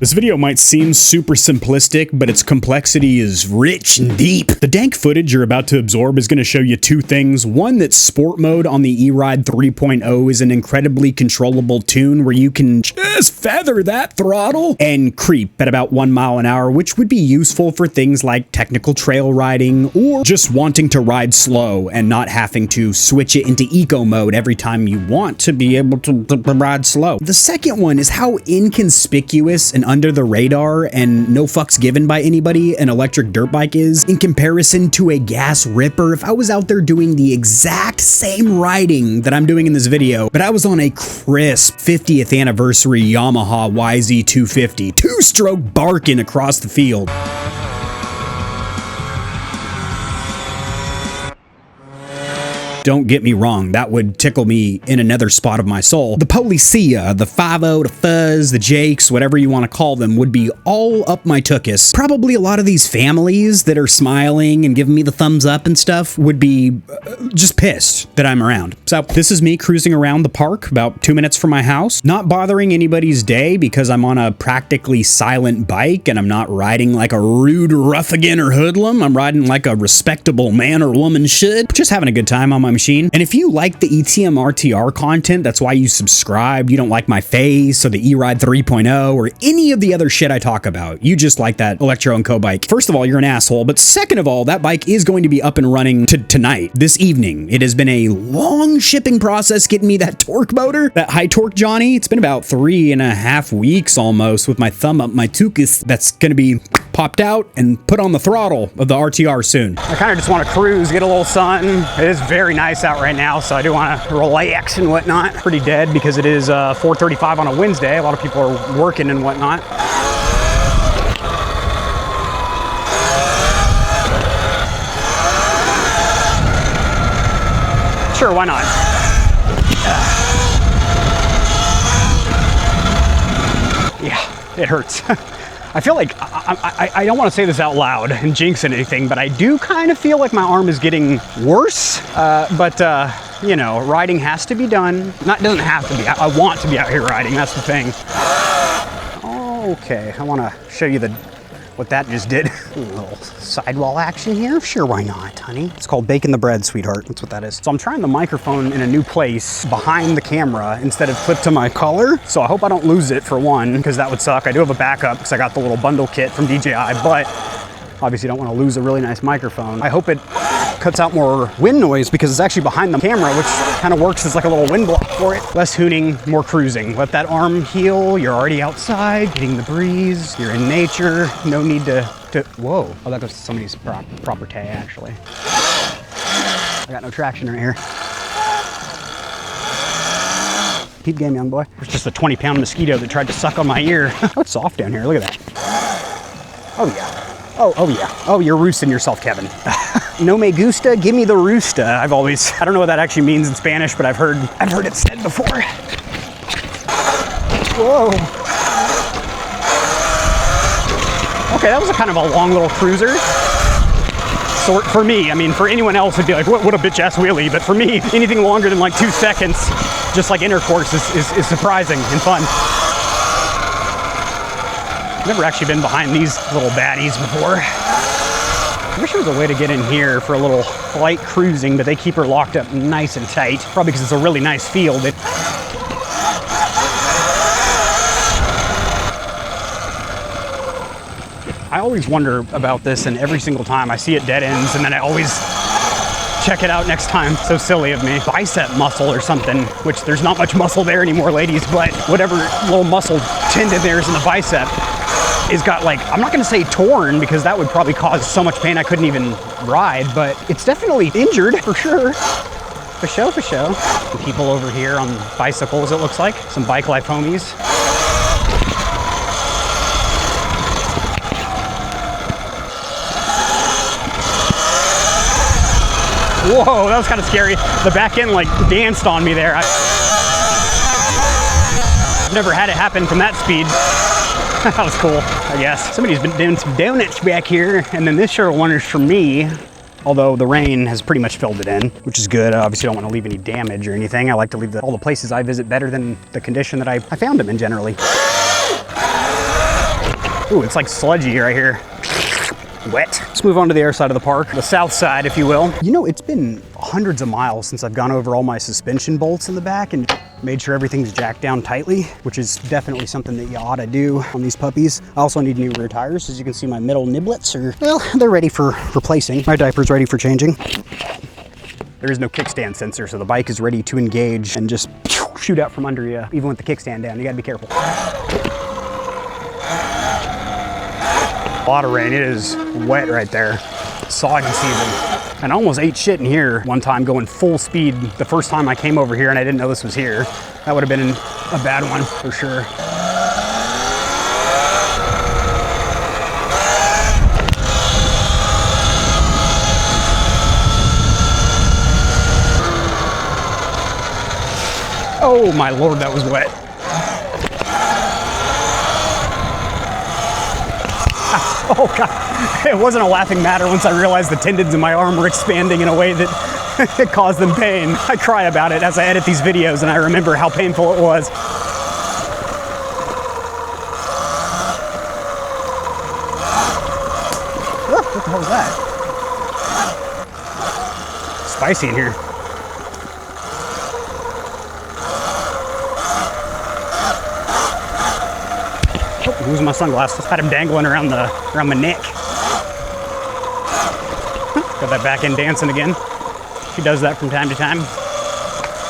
This video might seem super simplistic, but its complexity is rich and deep. The dank footage you're about to absorb is going to show you two things. One, that sport mode on the E-Ride 3.0 is an incredibly controllable tune where you can just feather that throttle and creep at about 1 mile an hour, which would be useful for things like technical trail riding or just wanting to ride slow and not having to switch it into eco mode every time you want to be able to ride slow. The second one is how inconspicuous and under the radar and no fucks given by anybody an electric dirt bike is in comparison to a gas ripper. If I was out there doing the exact same riding that I'm doing in this video, but I was on a crisp 50th anniversary Yamaha YZ250, two-stroke barking across the field. Don't get me wrong, that would tickle me in another spot of my soul. The Policia, the 5.0, the Fuzz, the Jakes, whatever you want to call them, would be all up my tuchus. Probably a lot of these families that are smiling and giving me the thumbs up and stuff would be just pissed that I'm around. So this is me cruising around the park about 2 minutes from my house, not bothering anybody's day because I'm on a practically silent bike and I'm not riding like a rude ruffian or hoodlum. I'm riding like a respectable man or woman should. Just having a good time on my machine. And if you like the ETM RTR content, that's why you subscribe. You don't like my face or the E-Ride 3.0 or any of the other shit I talk about. You just like that Electro & Co bike. First of all, you're an asshole, but second of all, that bike is going to be up and running tonight, this evening. It has been a long shipping process getting me that torque motor, that high torque Johnny. It's been about 3.5 weeks almost with my thumb up my tuchus. That's going to be popped out and put on the throttle of the RTR soon. I kind of just want to cruise, get a little sun. It is very nice out right now, so I do want to relax and whatnot. Pretty dead because it is 4:35 on a Wednesday. A lot of people are working and whatnot. Sure, why not? Yeah, it hurts. I feel like, I don't want to say this out loud and jinx anything, but I do kind of feel like my arm is getting worse. You know, riding has to be done. Doesn't have to be. I want to be out here riding, that's the thing. Okay, I want to show you what that just did. A little sidewall action here. Sure, why not, honey? It's called baking the bread, sweetheart. That's what that is. So I'm trying the microphone in a new place behind the camera instead of clipped to my collar. So I hope I don't lose it for one, because that would suck. I do have a backup because I got the little bundle kit from DJI, but obviously don't want to lose a really nice microphone. I hope it cuts out more wind noise because it's actually behind the camera, which kind of works as like a little wind block for it. Less hooning, more cruising. Let that arm heal. You're already outside, getting the breeze. You're in nature. No need to whoa. Oh, that goes to somebody's property, actually. I got no traction right here. Peep game, young boy. There's just a 20-pound mosquito that tried to suck on my ear. Oh, it's soft down here. Look at that. Oh, yeah. Oh yeah. Oh, you're roosting yourself, Kevin. No me gusta, give me the roosta. I don't know what that actually means in Spanish, but I've heard it said before. Whoa. Okay, that was a kind of a long little cruiser. So for me, I mean, for anyone else it'd be like, what a bitch ass wheelie, but for me, anything longer than like 2 seconds, just like intercourse is surprising and fun. I've never actually been behind these little baddies before. I wish there was a way to get in here for a little light cruising, but they keep her locked up nice and tight. Probably because it's a really nice field. I always wonder about this, and every single time I see it dead ends, and then I always check it out next time. So silly of me. Bicep muscle or something, which there's not much muscle there anymore, ladies, but whatever little muscle tendon there is in the bicep is got, like, I'm not gonna say torn because that would probably cause so much pain I couldn't even ride, but it's definitely injured for sure. For show. Some people over here on bicycles, it looks like. Some bike life homies. Whoa, that was kind of scary. The back end like danced on me there. I've never had it happen from that speed. That was cool, I guess. Somebody's been doing some donuts back here, and then this sure one is for me. Although the rain has pretty much filled it in, which is good. I obviously don't want to leave any damage or anything. I like to leave all the places I visit better than the condition that I found them in generally. Ooh, it's like sludgy right here. Wet. Let's move on to the air side of the park, the south side, if you will. You know, it's been hundreds of miles since I've gone over all my suspension bolts in the back and made sure everything's jacked down tightly, which is definitely something that you ought to do on these puppies. I also need new rear tires. As you can see, my middle niblets are, well, they're ready for replacing. My diaper's ready for changing. There is no kickstand sensor, so the bike is ready to engage and just shoot out from under you, even with the kickstand down. You gotta be careful. A lot of rain. It is wet right there. Sawing season. And I almost ate shit in here one time going full speed the first time I came over here and I didn't know this was here. That would have been a bad one for sure. Oh my Lord, that was wet. Oh God, it wasn't a laughing matter once I realized the tendons in my arm were expanding in a way that it caused them pain. I cry about it as I edit these videos and I remember how painful it was. What the hell is that? Spicy in here. Losing my sunglasses. Had him dangling around my neck. Got that back end dancing again. She does that from time to time.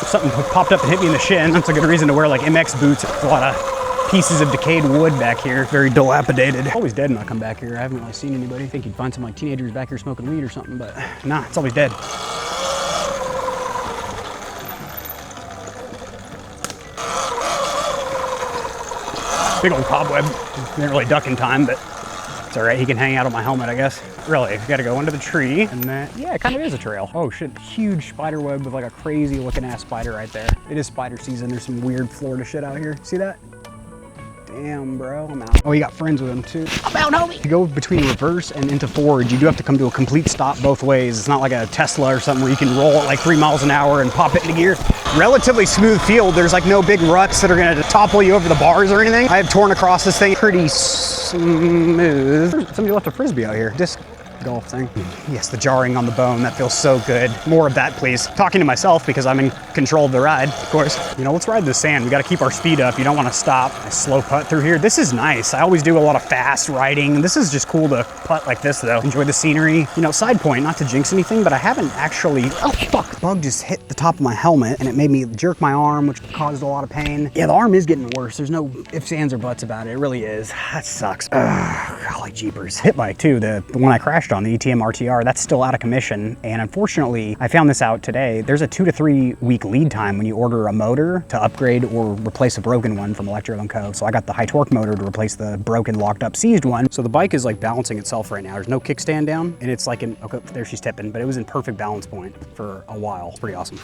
Something popped up and hit me in the shin. That's a good reason to wear like MX boots. There's a lot of pieces of decayed wood back here. Very dilapidated. Always dead when I come back here. I haven't really seen anybody. I think you'd find some like teenagers back here smoking weed or something, but nah, it's always dead. Big old cobweb. Didn't really duck in time, but it's all right. He can hang out on my helmet, I guess. Really, got to go under the tree, and then, yeah, it kind of is a trail. Oh shit, huge spider web with like a crazy looking ass spider right there. It is spider season. There's some weird Florida shit out here. See that? Damn, bro, I'm out. Oh, you got friends with him too. I'm out, homie. To go between reverse and into forward, you do have to come to a complete stop both ways. It's not like a Tesla or something where you can roll at like 3 miles an hour and pop it into gear. Relatively smooth field. There's like no big ruts that are gonna topple you over the bars or anything. I have torn across this thing pretty smooth. Somebody left a Frisbee out here. Disc golf thing. Yes, the jarring on the bone, that feels so good. More of that, please. Talking to myself because I'm in control of the ride, of course. You know, let's ride the sand. We got to keep our speed up. You don't want to stop. I slow putt through here. This is nice. I always do a lot of fast riding. This is just cool to putt like this though. Enjoy the scenery. You know, side point, not to jinx anything, but I haven't actually, oh fuck. The bug just hit the top of my helmet and it made me jerk my arm, which caused a lot of pain. Yeah, the arm is getting worse. There's no ifs, ands, or buts about it. It really is. That sucks. Golly jeepers. Hit bike too, the one I crashed on, the ETM RTR, that's still out of commission. And unfortunately, I found this out today. There's a 2 to 3 week lead time when you order a motor to upgrade or replace a broken one from Electro & Co. So I got the high torque motor to replace the broken, locked up, seized one. So the bike is like balancing itself right now. There's no kickstand down and it's like in, okay, there she's tipping, but it was in perfect balance point for a while. It's pretty awesome.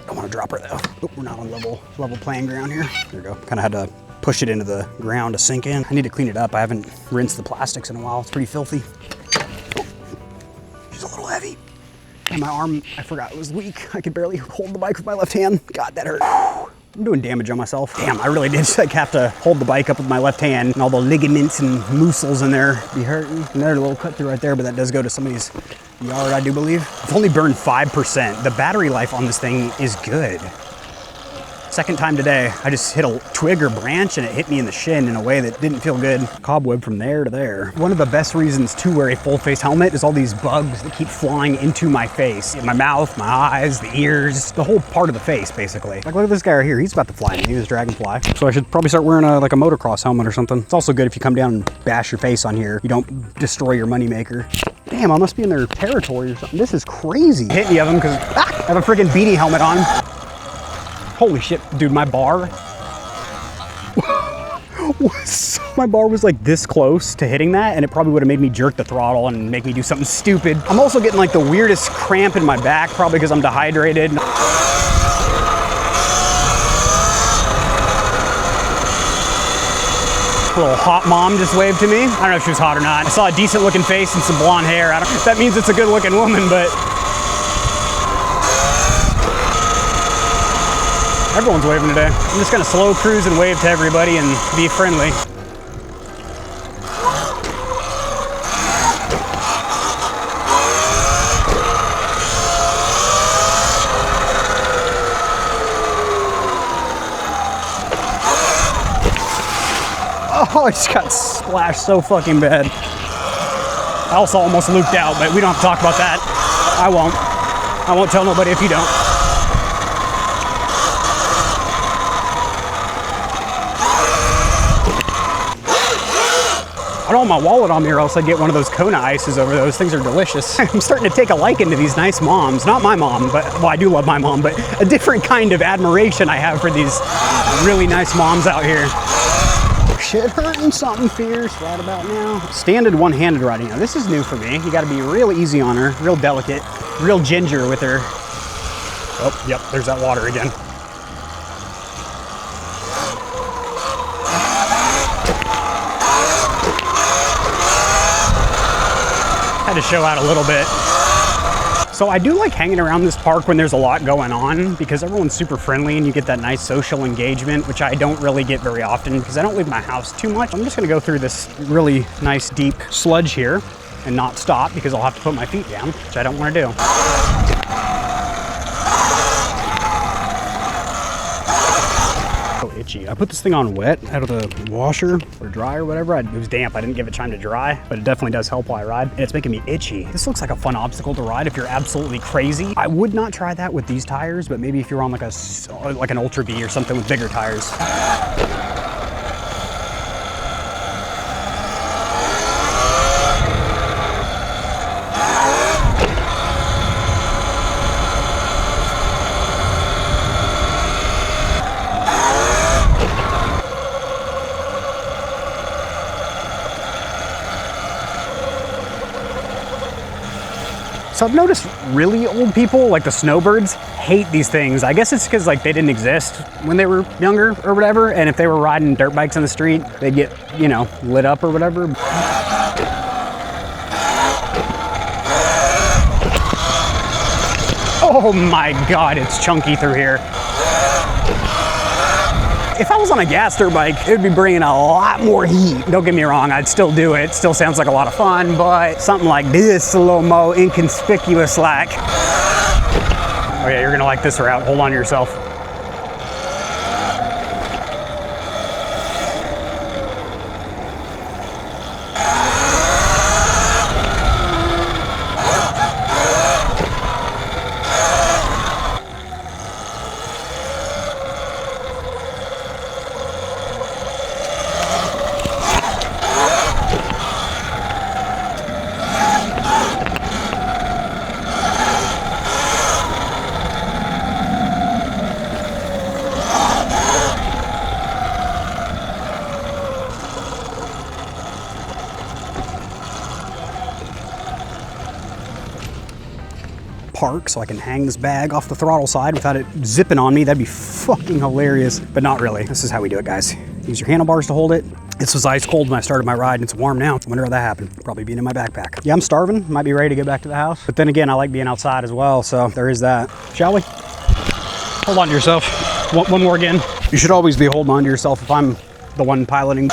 Don't want to drop her though. Oh, we're not on level playing ground here. There we go. Kind of had to push it into the ground to sink in. I need to clean it up. I haven't rinsed the plastics in a while. It's pretty filthy. A little heavy. And my arm, I forgot it was weak. I could barely hold the bike with my left hand. God, that hurt. I'm doing damage on myself. Damn, I really did like have to hold the bike up with my left hand and all the ligaments and muscles in there be hurting. Another little cut through right there, but that does go to somebody's yard, I do believe. I've only burned 5%. The battery life on this thing is good. Second time today, I just hit a twig or branch and it hit me in the shin in a way that didn't feel good. Cobweb from there to there. One of the best reasons to wear a full face helmet is all these bugs that keep flying into my face. In my mouth, my eyes, the ears, the whole part of the face, basically. Like, look at this guy right here. He's about to fly in. He was dragonfly. So I should probably start wearing like a motocross helmet or something. It's also good if you come down and bash your face on here. You don't destroy your moneymaker. Damn, I must be in their territory or something. This is crazy. Hit me of them because I have a freaking beanie helmet on. Holy shit, dude, my bar was like this close to hitting that and it probably would have made me jerk the throttle and make me do something stupid. I'm also getting like the weirdest cramp in my back, probably because I'm dehydrated. A little hot mom just waved to me. I don't know if she was hot or not. I saw a decent looking face and some blonde hair. I don't know if that means it's a good looking woman, but everyone's waving today. I'm just gonna slow cruise and wave to everybody and be friendly. Oh, I just got splashed so fucking bad. I also almost looped out, but we don't have to talk about that. I won't. I won't tell nobody if you don't. I don't have my wallet on me or else I'd get one of those Kona ices over. Those things are delicious. I'm starting to take a liking to these nice moms. Not my mom, but, well, I do love my mom, but a different kind of admiration I have for these really nice moms out here. Shit hurting something fierce right about now. Standard one-handed riding. Now this is new for me. You gotta be real easy on her, real delicate, real ginger with her. Oh, yep, there's that water again. Had to show out a little bit. So I do like hanging around this park when there's a lot going on because everyone's super friendly and you get that nice social engagement, which I don't really get very often because I don't leave my house too much. I'm just gonna go through this really nice deep sludge here and not stop because I'll have to put my feet down, which I don't wanna do. So itchy. I put this thing on wet out of the washer or dry or whatever. It was damp. I didn't give it time to dry, but it definitely does help while I ride. And it's making me itchy. This looks like a fun obstacle to ride if you're absolutely crazy. I would not try that with these tires, but maybe if you're on like an Ultra B or something with bigger tires. So I've noticed really old people, like the snowbirds, hate these things. I guess it's because like they didn't exist when they were younger or whatever, and if they were riding dirt bikes on the street, they'd get, you know, lit up or whatever. Oh my God, it's chunky through here. If I was on a gas dirt bike, it would be bringing a lot more heat. Don't get me wrong, I'd still do it. Still sounds like a lot of fun, but something like this, slow-mo, inconspicuous like. Oh yeah, you're gonna like this route. Hold on to yourself. Park so I can hang this bag off the throttle side without it zipping on me. That'd be fucking hilarious, but not really. This is how we do it, guys. Use your handlebars to hold it. This was ice cold when I started my ride and it's warm now. I wonder how that happened. Probably being in my backpack. Yeah, I'm starving. Might be ready to get back to the house. But then again, I like being outside as well, so there is that. Shall we? Hold on to yourself. One more again. You should always be holding on to yourself if I'm the one piloting.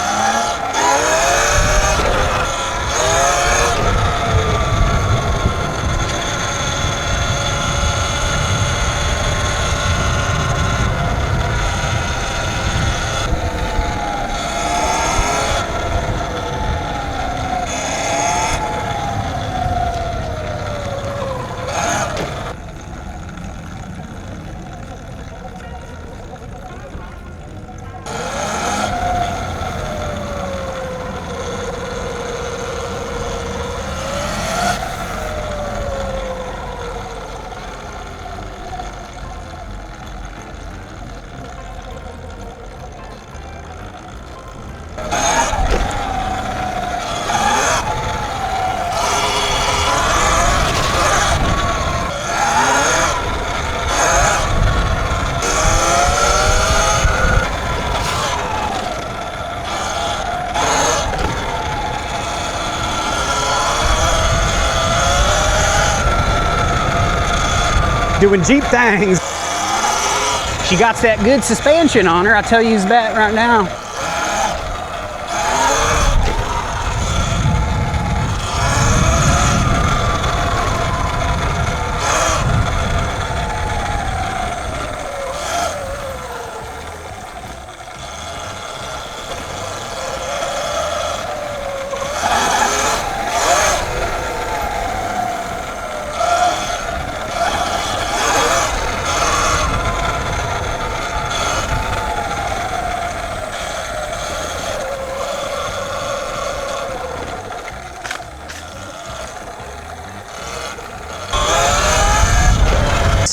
Doing Jeep things. She got that good suspension on her, I'll tell you that right now.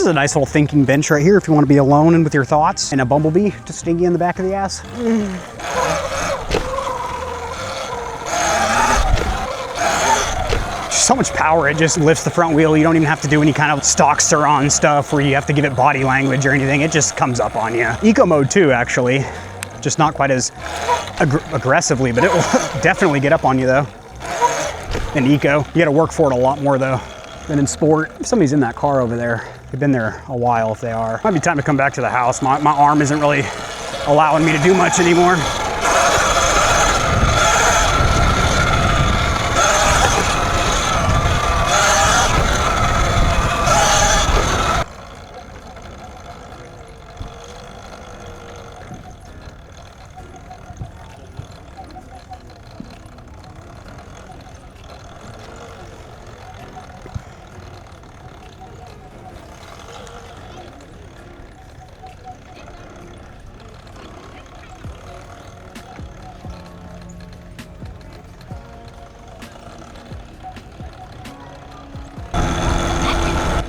is a nice little thinking bench right here if you want to be alone and with your thoughts, and a bumblebee to sting you in the back of the ass. So much power, it just lifts the front wheel. You don't even have to do any kind of stock Slalom stuff where you have to give it body language or anything. It just comes up on you. Eco mode too, actually. Just not quite as aggressively, but it will definitely get up on you though. In eco, you gotta work for it a lot more though than in sport. If somebody's in that car over there, they've been there a while if they are. Might be time to come back to the house. My arm isn't really allowing me to do much anymore.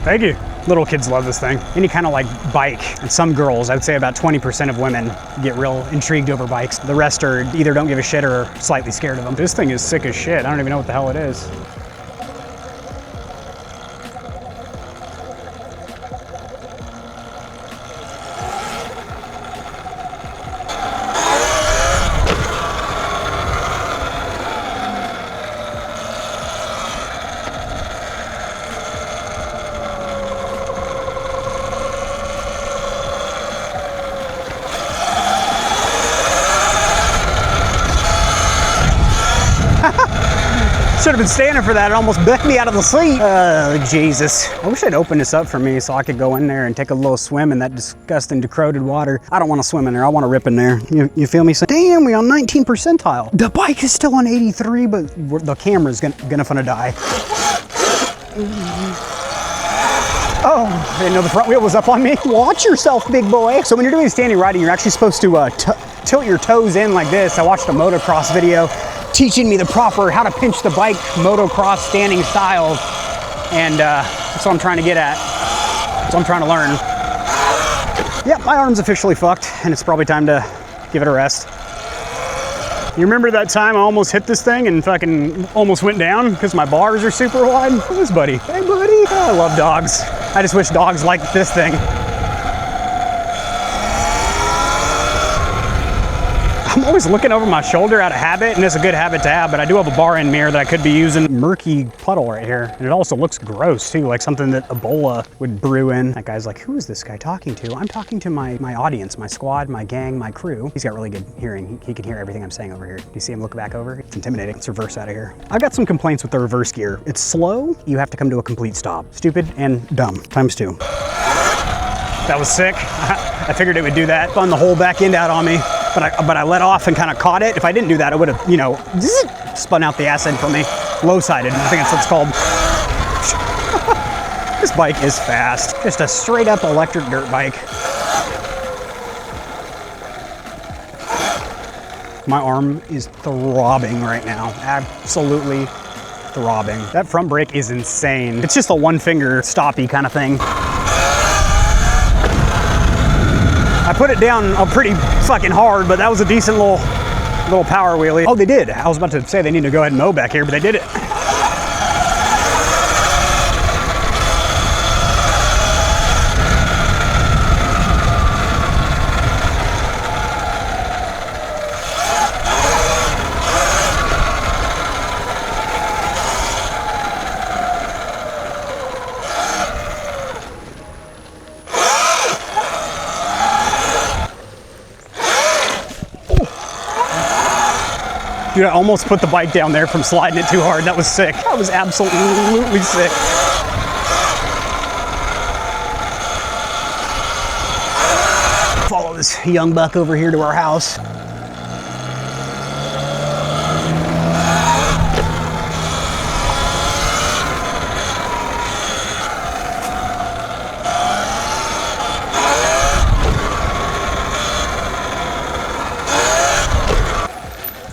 Thank you. Little kids love this thing. Any kind of like bike. And some girls, I would say about 20% of women get real intrigued over bikes. The rest are either don't give a shit or slightly scared of them. This thing is sick as shit. I don't even know what the hell it is. Should have been standing for that. It almost bent me out of the seat. Oh, Jesus. I wish they'd open this up for me so I could go in there and take a little swim in that disgusting corroded water. I don't want to swim in there. I want to rip in there. You feel me? So, damn, we on 19 percentile. The bike is still on 83, but the camera's gonna finna die. Oh, I didn't know the front wheel was up on me. Watch yourself, big boy. So when you're doing standing riding, you're actually supposed to tilt your toes in like this. I watched a motocross video teaching me the proper how to pinch the bike motocross standing styles, and that's what I'm trying to get at. That's what I'm trying to learn. Yep, my arm's officially fucked, and it's probably time to give it a rest. You remember that time I almost hit this thing and fucking almost went down because my bars are super wide? Who's buddy? Hey buddy. Oh, I love dogs. I just wish dogs liked this thing. I'm always looking over my shoulder out of habit, and it's a good habit to have, but I do have a bar end mirror that I could be using. Murky puddle right here. And it also looks gross too, like something that Ebola would brew in. That guy's like, who is this guy talking to? I'm talking to my audience, my squad, my gang, my crew. He's got really good hearing. He can hear everything I'm saying over here. Do you see him look back over? It's intimidating. Let's reverse out of here. I've got some complaints with the reverse gear. It's slow. You have to come to a complete stop. Stupid and dumb, ×2. That was sick. I figured it would do that. Spun the whole back end out on me. But I let off and kind of caught it. If I didn't do that, it would have, you know, spun out the ass end for me. Low-sided, I think that's what it's called. This bike is fast. Just a straight up electric dirt bike. My arm is throbbing right now. Absolutely throbbing. That front brake is insane. It's just a one finger stoppy kind of thing. I put it down pretty fucking hard, but that was a decent little power wheelie. Oh, they did. I was about to say they need to go ahead and mow back here, but they did it. Dude, I almost put the bike down there from sliding it too hard. That was sick. That was absolutely sick. Follow this young buck over here to our house.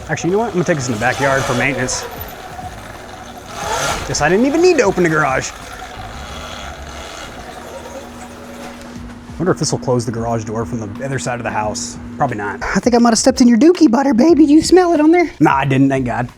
Actually, you know what? I'm gonna take this in the backyard for maintenance. Guess I didn't even need to open the garage. wonder if this will close the garage door from the other side of the house. Probably not. I think I might have stepped in your dookie butter, baby. Do you smell it on there? Nah, I didn't, thank God.